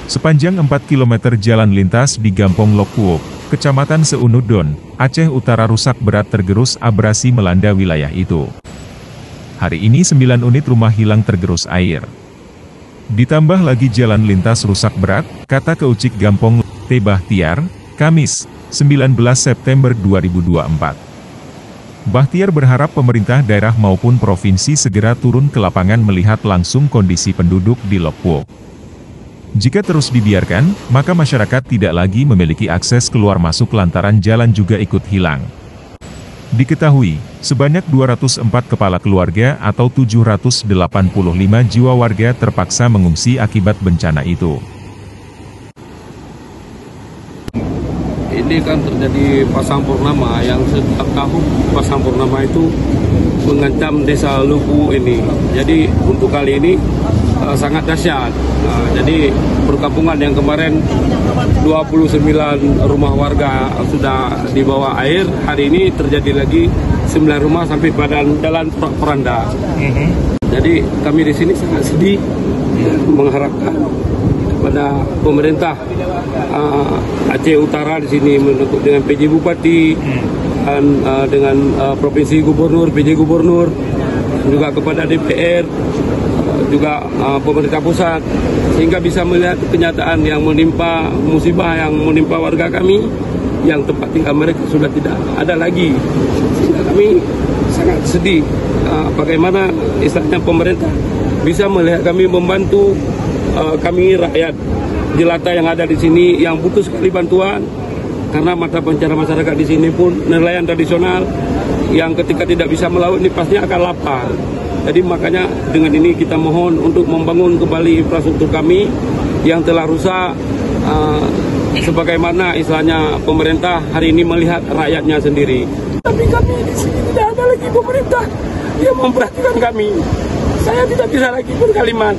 Sepanjang 4 km jalan lintas di Gampong Lokpuok, Kecamatan Seunudon, Aceh Utara rusak berat tergerus abrasi melanda wilayah itu. Hari ini 9 unit rumah hilang tergerus air. Ditambah lagi jalan lintas rusak berat, kata Keucik Gampong T. Bahtiar, Kamis, 19 September 2024. Bahtiar berharap pemerintah daerah maupun provinsi segera turun ke lapangan melihat langsung kondisi penduduk di Lokpuok. Jika terus dibiarkan, maka masyarakat tidak lagi memiliki akses keluar masuk lantaran jalan juga ikut hilang. Diketahui, sebanyak 204 kepala keluarga atau 785 jiwa warga terpaksa mengungsi akibat bencana itu. Ini kan terjadi pasang purnama yang setiap tahun pasang purnama itu mengancam desa Lupu ini. Jadi untuk kali ini sangat dahsyat. Jadi perkampungan yang kemarin 29 rumah warga sudah di bawah air, hari ini terjadi lagi 9 rumah sampai pada jalan Poranda. Jadi kami di sini sangat sedih mengharapkan kepada pemerintah Aceh Utara di sini dengan PJ Bupati dan dengan Provinsi Gubernur, PJ Gubernur, juga kepada DPR, juga pemerintah pusat, sehingga bisa melihat kenyataan yang menimpa, musibah yang menimpa warga kami, yang tempat tinggal mereka sudah tidak ada lagi. Sehingga kami sangat sedih bagaimana istilahnya pemerintah bisa melihat kami, membantu kami rakyat jelata yang ada di sini yang butuh sekali bantuan, karena mata pencarian masyarakat di sini pun nelayan tradisional yang ketika tidak bisa melaut ini pasti akan lapar. Jadi makanya dengan ini kita mohon untuk membangun kembali infrastruktur kami yang telah rusak, sebagaimana istilahnya pemerintah hari ini melihat rakyatnya sendiri. Tapi kami di sini tidak ada lagi pemerintah yang memperhatikan kami. Saya tidak bisa lagi berkalimat,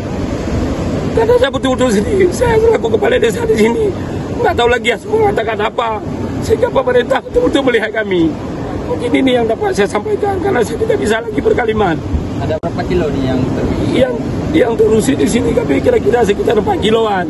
karena saya betul-betul sedih. Saya selaku kepala desa di sini nggak tahu lagi harus mengatakan apa, sehingga pemerintah betul-betul melihat kami. Mungkin ini yang dapat saya sampaikan, karena saya tidak bisa lagi berkalimat. Ada berapa kilo nih yang terusik di sini? Kami kira-kira sekitar 4 kiloan.